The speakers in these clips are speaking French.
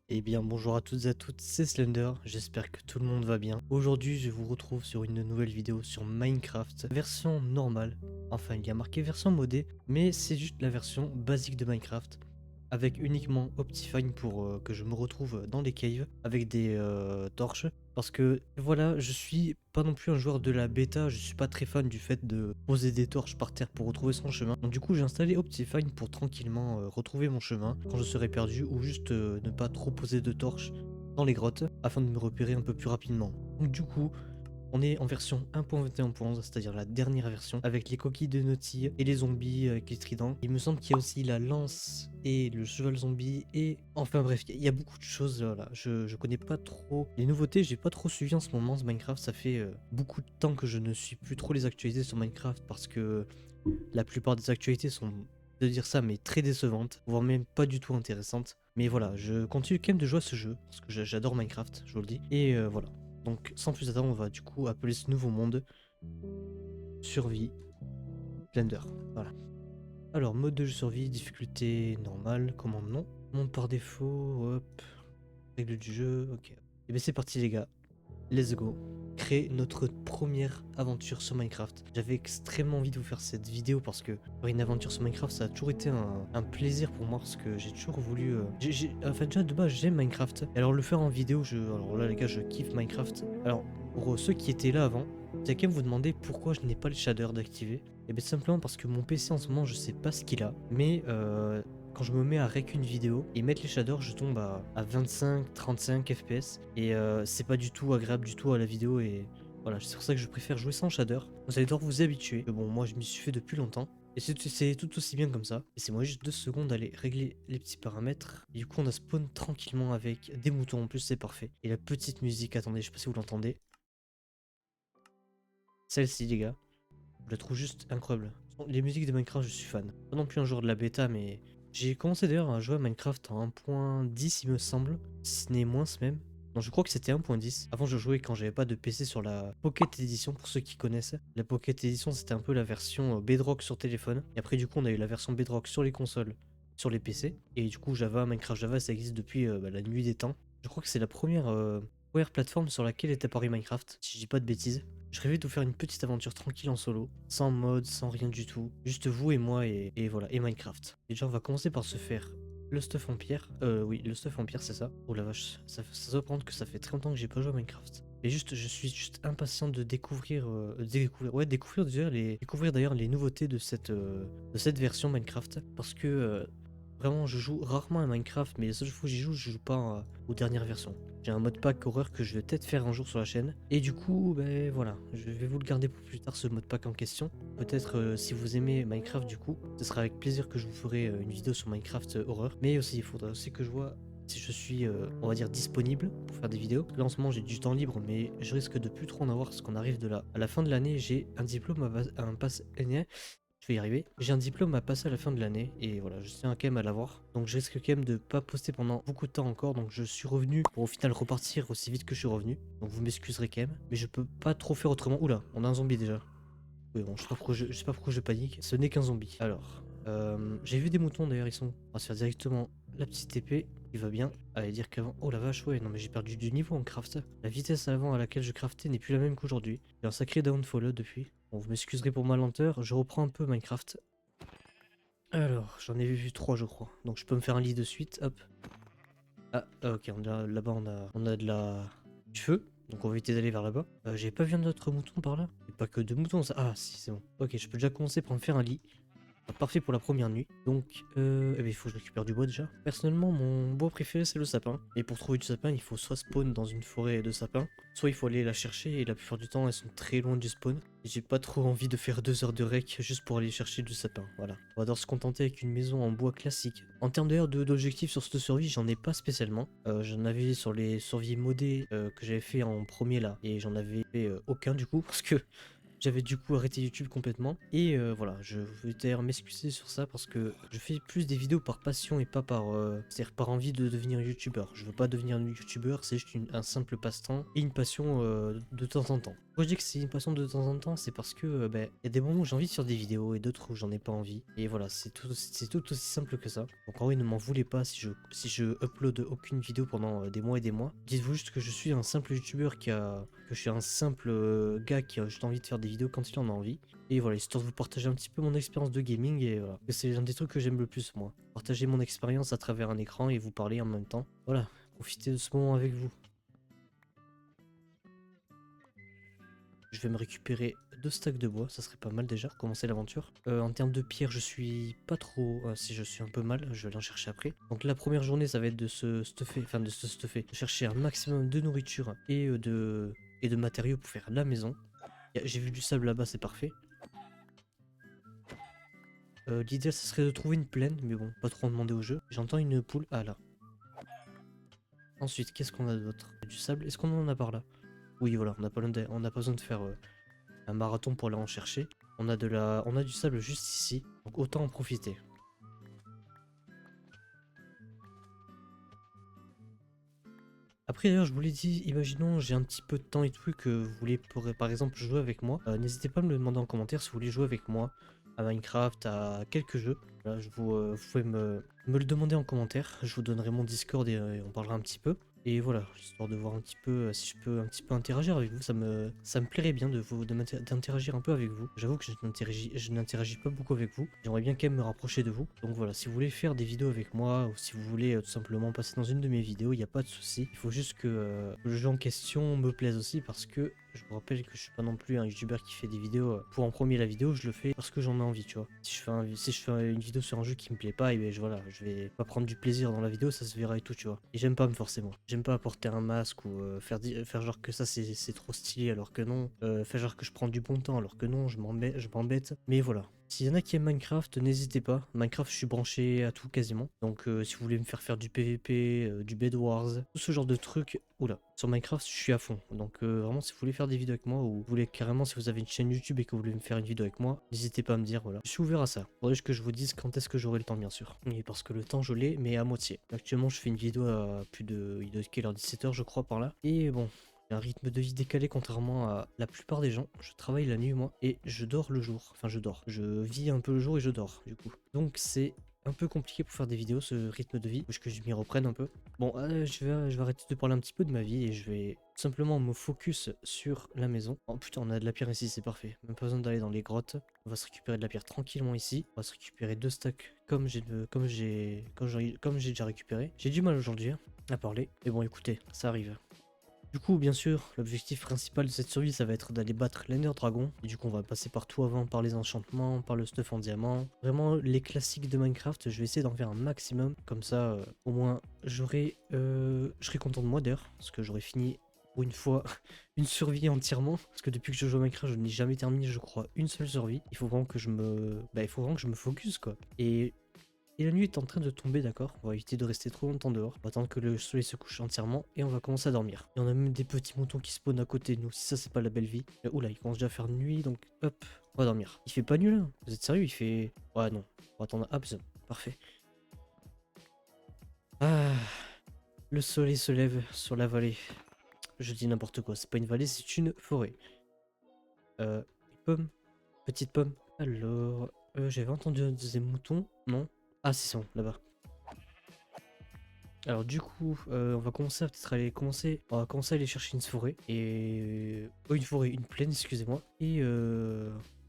Eh bien bonjour à toutes et à toutes, c'est Slender, j'espère que tout le monde va bien. Aujourd'hui je vous retrouve sur une nouvelle vidéo sur Minecraft, version normale. Enfin il y a marqué version modée, mais c'est juste la version basique de Minecraft. Avec uniquement Optifine pour que je me retrouve dans les caves avec des torches. Parce que voilà, je suis pas non plus un joueur de la bêta, je suis pas très fan du fait de poser des torches par terre pour retrouver son chemin. Donc du coup j'ai installé Optifine pour tranquillement retrouver mon chemin quand je serai perdu ou juste ne pas trop poser de torches dans les grottes afin de me repérer un peu plus rapidement. Donc du coup, on est en version 1.21.11, c'est-à-dire la dernière version, avec les coquilles de Naughty et les zombies avec les tridents. Il me semble qu'il y a aussi la lance et le cheval zombie et... Enfin bref, il y a beaucoup de choses, voilà. Je connais pas trop les nouveautés, j'ai pas trop suivi en ce moment ce Minecraft. Ça fait beaucoup de temps que je ne suis plus trop les actualités sur Minecraft parce que la plupart des actualités sont, de dire ça, mais très décevantes, voire même pas du tout intéressantes. Mais voilà, je continue quand même de jouer à ce jeu, parce que j'adore Minecraft, je vous le dis. Et voilà. Donc sans plus attendre, on va du coup appeler ce nouveau monde Survie Blender. Voilà. Alors, mode de jeu survie, difficulté normale, commande non. Monde par défaut, hop. Règles du jeu, ok. Et bien c'est parti les gars. Let's go. Créer notre première aventure sur Minecraft. J'avais extrêmement envie de vous faire cette vidéo parce que faire une aventure sur Minecraft, ça a toujours été un plaisir pour moi parce que j'ai toujours voulu... Enfin déjà de base j'aime Minecraft. Et alors le faire en vidéo, alors là les gars je kiffe Minecraft. Alors pour ceux qui étaient là avant, vous allez quand même vous demander pourquoi je n'ai pas le shader d'activer. Et bien simplement parce que mon PC en ce moment je sais pas ce qu'il a. Mais quand je me mets à rec une vidéo et mettre les shaders, je tombe à 25-35 FPS et c'est pas du tout agréable du tout à la vidéo et voilà, c'est pour ça que je préfère jouer sans shader. Vous allez devoir vous habituer. Mais bon, moi je m'y suis fait depuis longtemps et c'est tout aussi bien comme ça. Et c'est moi juste 2 secondes d'aller régler les petits paramètres. Et du coup, on a spawn tranquillement avec des moutons en plus, c'est parfait. Et la petite musique, attendez, je sais pas si vous l'entendez. Celle-ci, les gars, je la trouve juste incroyable. Les musiques de Minecraft, je suis fan. Pas non plus un joueur de la bêta, mais j'ai commencé d'ailleurs à jouer à Minecraft en 1.10, il me semble, si ce n'est moins même. Non, je crois que c'était 1.10. Avant, je jouais quand j'avais pas de PC sur la Pocket Edition, pour ceux qui connaissent. La Pocket Edition, c'était un peu la version Bedrock sur téléphone. Et après, du coup, on a eu la version Bedrock sur les consoles, sur les PC. Et du coup, Java, Minecraft Java, ça existe depuis la nuit des temps. Je crois que c'est la première plateforme sur laquelle est apparu Minecraft, si je dis pas de bêtises. Je rêvais de vous faire une petite aventure tranquille en solo, sans mode, sans rien du tout. Juste vous et moi et voilà, et Minecraft. Et déjà, on va commencer par se faire le stuff en pierre. Oui, le stuff en pierre, c'est ça. Oh la vache, ça doit prendre que ça fait très longtemps que j'ai pas joué à Minecraft. Et juste, je suis juste impatient de découvrir d'ailleurs les nouveautés de cette version Minecraft. Parce que vraiment, je joue rarement à Minecraft, mais les seules fois où j'y joue, je joue pas aux dernières versions. J'ai un mode pack horreur que je vais peut-être faire un jour sur la chaîne. Et du coup, ben voilà, je vais vous le garder pour plus tard, ce mode pack en question. Peut-être si vous aimez Minecraft, du coup, ce sera avec plaisir que je vous ferai une vidéo sur Minecraft horreur. Mais aussi, il faudra aussi que je vois si je suis, on va dire, disponible pour faire des vidéos. Là, en ce moment, j'ai du temps libre, mais je risque de plus trop en avoir parce qu'on arrive de là. À la fin de l'année, j'ai un diplôme un pass je vais y arriver. J'ai un diplôme à passer à la fin de l'année et voilà, je tiens quand même à l'avoir. Donc je risque quand même de pas poster pendant beaucoup de temps encore. Donc je suis revenu pour au final repartir aussi vite que je suis revenu. Donc vous m'excuserez quand même. Mais je peux pas trop faire autrement. Oula, on a un zombie déjà. Oui bon, je sais pas pourquoi je panique. Ce n'est qu'un zombie. Alors, j'ai vu des moutons d'ailleurs, ils sont. On va se faire directement la petite épée. Il va bien. Allez dire qu'avant. Oh la vache, ouais, non mais j'ai perdu du niveau en craft. La vitesse avant à laquelle je craftais n'est plus la même qu'aujourd'hui. J'ai un sacré downfall là, depuis. Bon, vous m'excuserez pour ma lenteur, je reprends un peu Minecraft. Alors, j'en ai vu 3 je crois. Donc je peux me faire un lit de suite, hop. Ah, ok, là-bas on a du feu. Donc on va éviter d'aller vers là-bas. J'ai pas vu un autre mouton par là. Et pas que deux moutons ça. Ah si c'est bon. Ok, je peux déjà commencer par me faire un lit. Parfait pour la première nuit. Donc, eh ben, il faut que je récupère du bois déjà. Personnellement, mon bois préféré, c'est le sapin. Et pour trouver du sapin, il faut soit spawn dans une forêt de sapins, soit il faut aller la chercher. Et la plupart du temps, elles sont très loin du spawn. Et j'ai pas trop envie de faire 2 heures de rec juste pour aller chercher du sapin. Voilà. On va devoir se contenter avec une maison en bois classique. En termes d'ailleurs d'objectifs sur cette survie, j'en ai pas spécialement. J'en avais sur les survies modées que j'avais fait en premier là. Et j'en avais fait aucun du coup. Parce que j'avais du coup arrêté YouTube complètement et voilà, je vais d'ailleurs m'excuser sur ça parce que je fais plus des vidéos par passion et pas c'est-à-dire par envie de devenir youtubeur. Je veux pas devenir youtubeur, c'est juste un simple passe-temps et une passion de temps en temps. Moi je dis que c'est une passion de temps en temps, c'est parce que ben, y a des moments où j'ai envie de faire des vidéos et d'autres où j'en ai pas envie. Et voilà, c'est tout aussi simple que ça. Donc en vrai, ne m'en voulez pas si je upload aucune vidéo pendant des mois et des mois. Dites-vous juste que je suis un simple youtubeur que je suis un simple gars qui a juste envie de faire des vidéos quand il en a envie. Et voilà, histoire de vous partager un petit peu mon expérience de gaming et voilà. C'est un des trucs que j'aime le plus moi. Partager mon expérience à travers un écran et vous parler en même temps. Voilà, profitez de ce moment avec vous. Je vais me récupérer 2 stacks de bois, ça serait pas mal déjà, pour commencer l'aventure. En termes de pierre, je suis pas trop... si je suis un peu mal, je vais aller en chercher après. Donc la première journée, ça va être de se stuffer, de chercher un maximum de nourriture et de matériaux pour faire la maison. J'ai vu du sable là-bas, c'est parfait. L'idéal, ce serait de trouver une plaine, mais bon, pas trop en demander au jeu. J'entends une poule, ah là. Ensuite, qu'est-ce qu'on a d'autre? Du sable, est-ce qu'on en a par là? Oui, voilà, on n'a pas besoin de faire... un marathon pour aller en chercher. On a du sable juste ici, donc autant en profiter. Après d'ailleurs je vous l'ai dit, imaginons j'ai un petit peu de temps et tout que vous voulez par exemple jouer avec moi. N'hésitez pas à me le demander en commentaire si vous voulez jouer avec moi à Minecraft, à quelques jeux. Là, vous pouvez me le demander en commentaire, je vous donnerai mon Discord et on parlera un petit peu. Et voilà, histoire de voir un petit peu si je peux un petit peu interagir avec vous, ça me plairait bien d'interagir un peu avec vous. J'avoue que je n'interagis pas beaucoup avec vous, j'aimerais bien quand même me rapprocher de vous. Donc voilà, si vous voulez faire des vidéos avec moi ou si vous voulez tout simplement passer dans une de mes vidéos, il n'y a pas de souci. Il faut juste que le jeu en question me plaise aussi parce que je vous rappelle que je suis pas non plus un youtubeur qui fait des vidéos pour en premier la vidéo, je le fais parce que j'en ai envie, tu vois. Si je fais une vidéo sur un jeu qui me plaît pas, et ben voilà, je vais pas prendre du plaisir dans la vidéo, ça se verra et tout, tu vois. Et j'aime pas me forcer moi. J'aime pas apporter un masque ou faire genre que ça c'est trop stylé alors que non. Faire genre que je prends du bon temps alors que non, je m'embête. Mais voilà. S'il y en a qui aiment Minecraft, n'hésitez pas. Minecraft, je suis branché à tout quasiment. Donc si vous voulez me faire du PVP, du Bed Wars, tout ce genre de trucs, oula, sur Minecraft, je suis à fond. Donc vraiment, si vous voulez faire des vidéos avec moi ou vous voulez carrément, si vous avez une chaîne YouTube et que vous voulez me faire une vidéo avec moi, n'hésitez pas à me dire, voilà. Je suis ouvert à ça. Faudrait juste que je vous dise quand est-ce que j'aurai le temps, bien sûr. Et parce que le temps, je l'ai, mais à moitié. Actuellement, je fais une vidéo à plus de... Il doit être quelle heure, 17h, je crois, par là. Et bon, j'ai un rythme de vie décalé contrairement à la plupart des gens. Je travaille la nuit moi et je dors le jour. Enfin je dors. Je vis un peu le jour et je dors du coup. Donc c'est un peu compliqué pour faire des vidéos ce rythme de vie. Parce que je m'y reprenne un peu. Bon je vais arrêter de parler un petit peu de ma vie et je vais tout simplement me focus sur la maison. Oh putain on a de la pierre ici, c'est parfait. Même pas besoin d'aller dans les grottes. On va se récupérer de la pierre tranquillement ici. On va se récupérer 2 stacks comme j'ai déjà récupéré. J'ai du mal aujourd'hui hein, à parler. Mais bon écoutez, ça arrive. Du coup, bien sûr, l'objectif principal de cette survie, ça va être d'aller battre l'Ender Dragon. Et du coup, on va passer par tout avant, par les enchantements, par le stuff en diamant. Vraiment, les classiques de Minecraft, je vais essayer d'en faire un maximum. Comme ça, au moins, je serai content de moi d'ailleurs, parce que j'aurai fini pour une fois une survie entièrement. Parce que depuis que je joue à Minecraft, je n'ai jamais terminé, je crois, une seule survie. Il faut vraiment que il faut vraiment que je me focus, quoi. Et la nuit est en train de tomber, d'accord? On va éviter de rester trop longtemps dehors. On va attendre que le soleil se couche entièrement et on va commencer à dormir. Et on a même des petits moutons qui spawnent à côté de nous. Si ça, c'est pas la belle vie. Oula, il commence déjà à faire nuit, donc hop, on va dormir. Il fait pas nul, là? Vous êtes sérieux? Il fait... Ouais, non. On va attendre... Ah, parfait. Ah, le soleil se lève sur la vallée. Je dis n'importe quoi. C'est pas une vallée, c'est une forêt. Une pomme. Petite pomme. Alors... j'avais entendu des moutons. Non? Ah, c'est bon, là-bas. Alors du coup, on va commencer à peut-être on va commencer à aller chercher une forêt et une plaine, excusez-moi. Et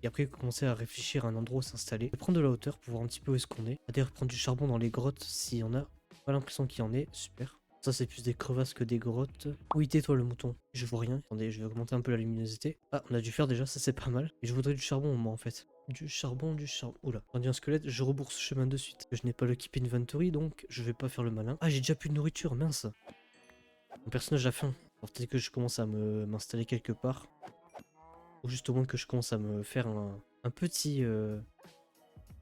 après commencer à réfléchir à un endroit où s'installer, prendre de la hauteur pour voir un petit peu où est-ce qu'on est. D'ailleurs prendre du charbon dans les grottes s'il y en a. Pas l'impression qu'il y en ait, super. Ça c'est plus des crevasses que des grottes. Oui, tais-toi le mouton. Je vois rien. Attendez, je vais augmenter un peu la luminosité. Ah, on a dû faire déjà, ça c'est pas mal. Et je voudrais du charbon moi en fait. Du charbon. Oula, on dit un squelette, je rebourse chemin de suite. Je n'ai pas le keep inventory donc je vais pas faire le malin. Ah, j'ai déjà plus de nourriture, mince. Mon personnage a faim. Alors peut-être que je commence à m'installer quelque part. Ou juste au moins que je commence à me faire un petit...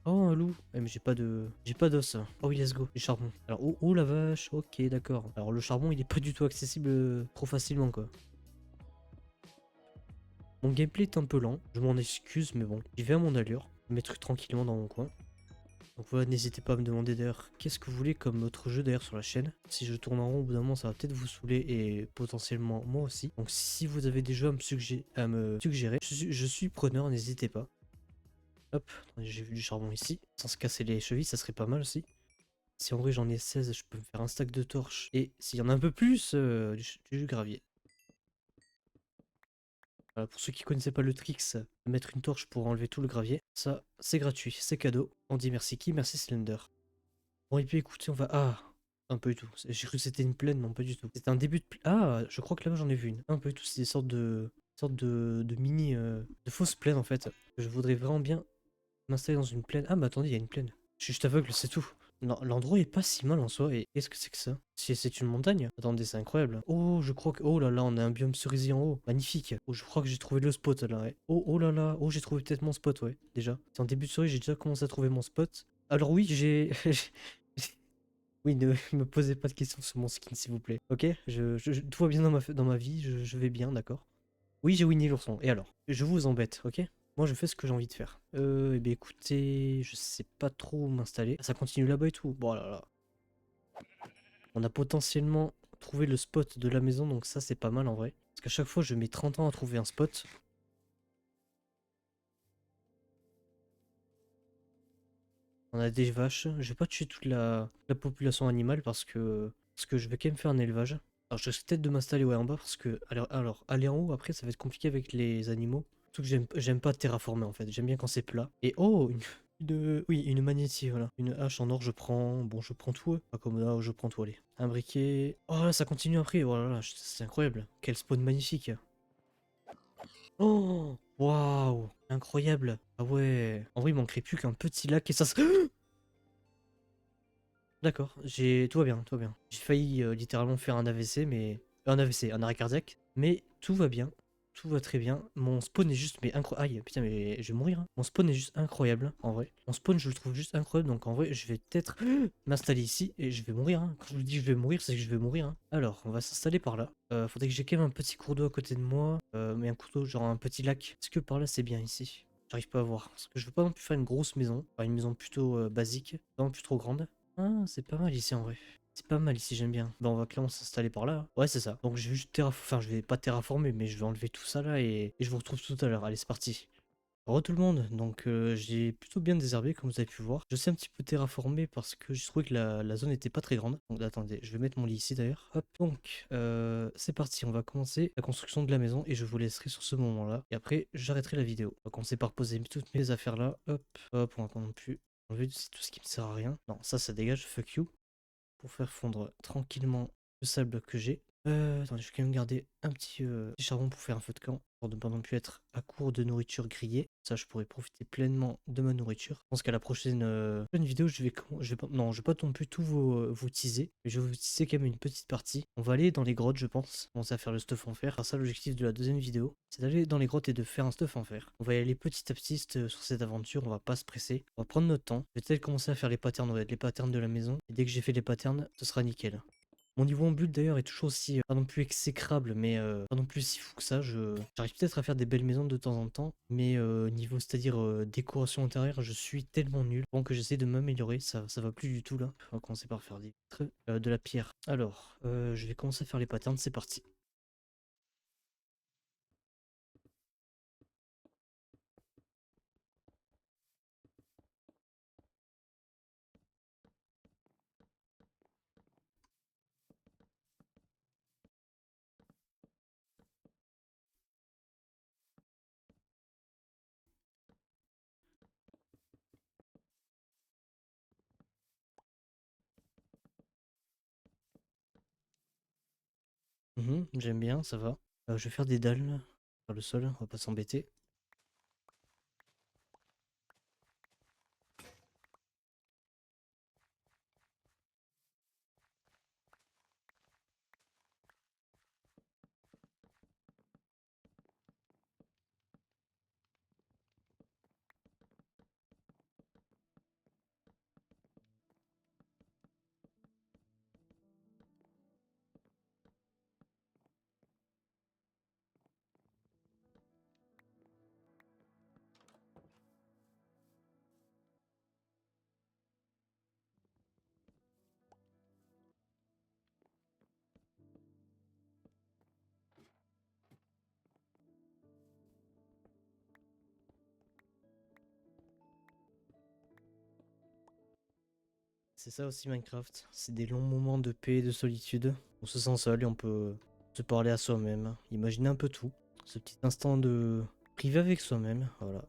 Oh, un loup. Mais j'ai pas d'os. Oh oui, let's go. Du charbon. Alors, oh la vache. Ok, d'accord. Alors le charbon, il est pas du tout accessible trop facilement, quoi. Mon gameplay est un peu lent, je m'en excuse, mais bon, j'y vais à mon allure, je vais mettre tranquillement dans mon coin. Donc voilà, n'hésitez pas à me demander d'ailleurs qu'est-ce que vous voulez comme autre jeu d'ailleurs sur la chaîne. Si je tourne en rond au bout d'un moment, ça va peut-être vous saouler et potentiellement moi aussi. Donc si vous avez des jeux à me suggérer, je suis preneur, n'hésitez pas. Hop, attendez, j'ai vu du charbon ici. Sans se casser les chevilles, ça serait pas mal aussi. Si en vrai j'en ai 16, je peux me faire un stack de torches. Et s'il y en a un peu plus, du gravier. Voilà, pour ceux qui connaissaient pas le tricks, mettre une torche pour enlever tout le gravier, ça c'est gratuit, c'est cadeau. On dit merci qui? Merci Slender. Bon, et puis écoutez, on va. Ah! Un peu du tout. J'ai cru que c'était une plaine, non, pas du tout. C'était un début de. Ah! Je crois que là-bas j'en ai vu une. Un peu du tout. C'est des sortes de mini. De fausses plaines en fait. Je voudrais vraiment bien m'installer dans une plaine. Ah, mais attendez, il y a une plaine. Je suis juste aveugle, c'est tout. Non, l'endroit est pas si mal en soi. Et qu'est-ce que c'est que ça? Si c'est une montagne? Attendez, c'est incroyable. Oh, je crois que. Oh là là, on a un biome cerisier en haut. Magnifique. Oh, je crois que j'ai trouvé le spot là, ouais. Oh, oh là là. Oh, j'ai trouvé peut-être mon spot, ouais. Déjà. C'est en début de série, j'ai déjà commencé à trouver mon spot. Alors oui, j'ai. Oui, ne me posez pas de questions sur mon skin, s'il vous plaît. Ok? Tout va bien dans ma vie, je vais bien, d'accord? Oui, j'ai Winnie l'ourson. Et alors? Je vous embête, ok? Moi, je fais ce que j'ai envie de faire. Eh bien, écoutez, je sais pas trop où m'installer. Ça continue là-bas et tout. Bon, là, là. On a potentiellement trouvé le spot de la maison, donc ça, c'est pas mal en vrai. Parce qu'à chaque fois, je mets 30 ans à trouver un spot. On a des vaches. Je vais pas tuer toute la population animale parce que je vais quand même faire un élevage. Alors je risque peut-être de m'installer ouais, en bas parce que alors aller en haut après ça va être compliqué avec les animaux. Surtout que j'aime pas terraformer en fait. J'aime bien quand c'est plat. Et oh oui une magnétie voilà. Une hache en or je prends. Bon je prends tout. Pas comme là je prends tout allez. Un briquet. Oh là ça continue après. Oh là là c'est incroyable. Quel spawn magnifique. Oh waouh incroyable. Ah ouais. En vrai il manquerait plus qu'un petit lac et ça se... D'accord, tout va bien, tout va bien. J'ai failli littéralement faire un AVC, mais. Un AVC, un arrêt cardiaque. Mais tout va bien, tout va très bien. Mon spawn est juste, mais incroyable. Aïe, putain, mais je vais mourir. Hein. Mon spawn est juste incroyable, en vrai. Mon spawn, je le trouve juste incroyable, donc en vrai, je vais peut-être m'installer ici et je vais mourir. Hein. Quand je vous dis que je vais mourir, c'est que je vais mourir. Hein. Alors, on va s'installer par là. Faudrait que j'ai quand même un petit cours d'eau à côté de moi, mais un cours d'eau, genre un petit lac. Est-ce que par là, c'est bien ici? J'arrive pas à voir. Parce que je veux pas non plus faire une grosse maison. Enfin, une maison plutôt basique, pas non plus trop grande. Ah, c'est pas mal ici en vrai. C'est pas mal ici, j'aime bien. Bah, on va clairement s'installer par là. Ouais, c'est ça. Donc, je vais juste Enfin, je vais pas terraformer, mais je vais enlever tout ça là et je vous retrouve tout à l'heure. Allez, c'est parti. Re tout le monde. Donc, j'ai plutôt bien désherbé, comme vous avez pu voir. Je sais un petit peu terraformer parce que j'ai trouvé que la zone était pas très grande. Donc, attendez, je vais mettre mon lit ici d'ailleurs. Hop. Donc, c'est parti. On va commencer la construction de la maison et je vous laisserai sur ce moment-là. Et après, j'arrêterai la vidéo. On va commencer par poser toutes mes affaires là. Hop. Hop, on va pas non plus enlever tout ce qui me sert à rien. Non, ça dégage. Fuck you pour faire fondre tranquillement le sable que j'ai. Attendez, je vais quand même garder un petit charbon pour faire un feu de camp, pour ne pas non plus être à court de nourriture grillée. Ça, je pourrais profiter pleinement de ma nourriture. Je pense qu'à la prochaine vidéo, non, je vais pas non plus tout vous teaser, mais je vais vous teaser quand même une petite partie. On va aller dans les grottes, je pense, commencer à faire le stuff en fer. Alors ça, l'objectif de la deuxième vidéo, c'est d'aller dans les grottes et de faire un stuff en fer. On va y aller petit à petit sur cette aventure, on va pas se presser. On va prendre notre temps. Je vais peut-être commencer à faire les patterns, ouais, les patterns de la maison. Et dès que j'ai fait les patterns, ce sera nickel. Mon niveau en build d'ailleurs est toujours aussi, pas non plus exécrable, mais pas non plus si fou que ça. J'arrive peut-être à faire des belles maisons de temps en temps, mais niveau, c'est-à-dire décoration intérieure, je suis tellement nul. Bon que j'essaie de m'améliorer, ça va plus du tout là. On va commencer par faire de la pierre. Alors, je vais commencer à faire les patterns, c'est parti. J'aime bien, ça va. Je vais faire des dalles sur le sol, on va pas s'embêter. c'est ça aussi Minecraft, c'est des longs moments de paix et de solitude. On se sent seul et on peut se parler à soi-même, imaginer un peu tout. Ce petit instant de privé avec soi-même, voilà.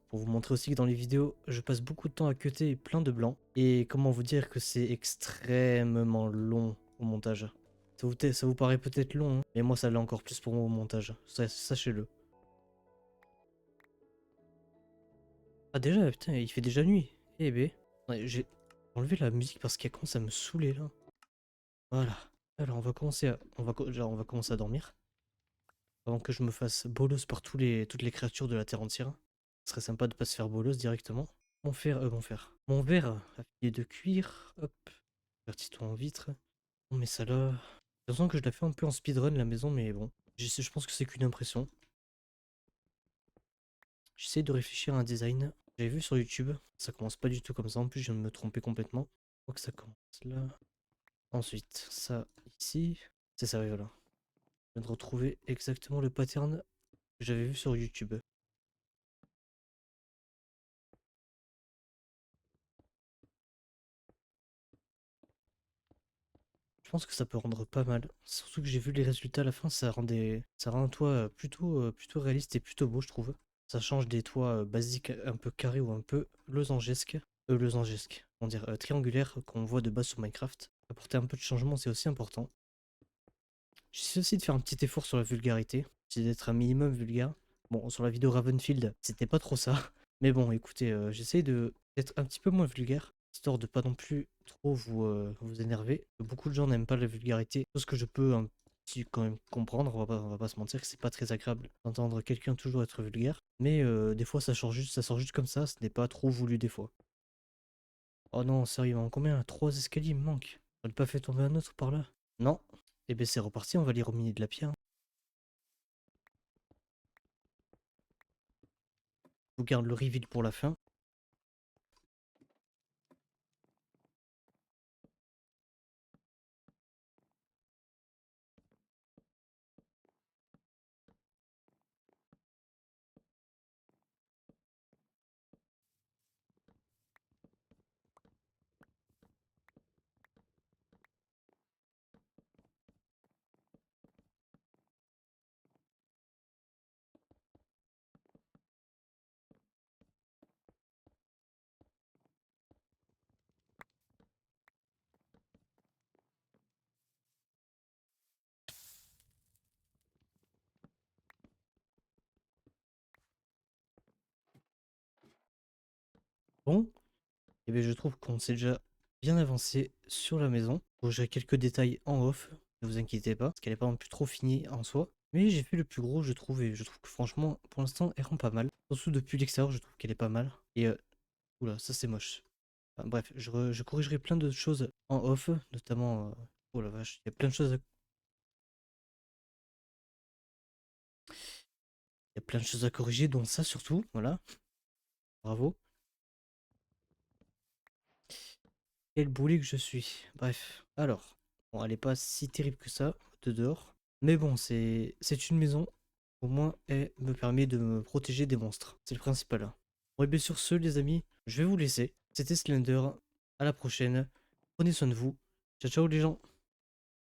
Pour vous montrer aussi que dans les vidéos, je passe beaucoup de temps à cutter plein de blancs. Et comment vous dire que c'est extrêmement long au montage. Ça vous paraît peut-être long, hein, mais moi ça l'est encore plus pour moi au montage, sachez-le. Ah déjà, putain, il fait déjà nuit. Eh ben, ouais, j'ai enlevé la musique parce qu'elle commence à me saouler là. Voilà. Alors on va commencer à, genre, on va commencer à dormir. Avant que je me fasse bolos par toutes les créatures de la terre entière. Ce serait sympa de pas se faire bolos directement. Mon verre a fini de cuire. Hop. Vertis-toi en vitre. On met ça là. J'ai l'impression que je la fais un peu en speedrun la maison, mais bon. Je pense que c'est qu'une impression. J'essaie de réfléchir à un design. J'avais vu sur YouTube. Ça commence pas du tout comme ça. En plus, je viens de me tromper complètement. Je crois que ça commence là. Ensuite, ça ici. C'est ça, oui, voilà. Je viens de retrouver exactement le pattern que j'avais vu sur YouTube. Je pense que ça peut rendre pas mal. Surtout que j'ai vu les résultats à la fin, ça rend un toit plutôt réaliste et plutôt beau, je trouve. Ça change des toits basiques un peu carrés ou un peu on dirait triangulaires qu'on voit de base sur Minecraft. Apporter un peu de changement, c'est aussi important. J'essaie aussi de faire un petit effort sur la vulgarité. J'essaie d'être un minimum vulgaire. Bon, sur la vidéo Ravenfield, c'était pas trop ça. Mais bon, écoutez, j'essaie d'être un petit peu moins vulgaire, histoire de pas non plus trop vous énerver. Beaucoup de gens n'aiment pas la vulgarité. Tout ce que je peux un petit quand même comprendre, on va pas se mentir que c'est pas très agréable d'entendre quelqu'un toujours être vulgaire. Mais des fois ça sort juste comme ça, ce n'est pas trop voulu des fois. Oh non, sérieux, il manque combien? 3 escaliers il me manque. On n'a pas fait tomber un autre par là? Non. Eh ben c'est reparti, on va aller reminer de la pierre. Je vous garde le reveal pour la fin. Bon, et bien je trouve qu'on s'est déjà bien avancé sur la maison. Bon, j'ai quelques détails en off, ne vous inquiétez pas, parce qu'elle n'est pas non plus trop finie en soi. Mais j'ai fait le plus gros, je trouve, et je trouve que franchement, pour l'instant, elle rend pas mal. Surtout depuis l'extérieur, je trouve qu'elle est pas mal. Et oula, ça c'est moche. Enfin, bref, je corrigerai plein de choses en off, notamment... oh la vache, il y a plein de choses à corriger, dont ça surtout, voilà. Bravo. Quel boulet que je suis. Bref, alors, bon, elle est pas si terrible que ça, de dehors. Mais bon, c'est une maison. Au moins, elle me permet de me protéger des monstres. C'est le principal, hein. Bon, et bien sur ce, les amis, je vais vous laisser. C'était Slender. À la prochaine. Prenez soin de vous. Ciao, ciao les gens.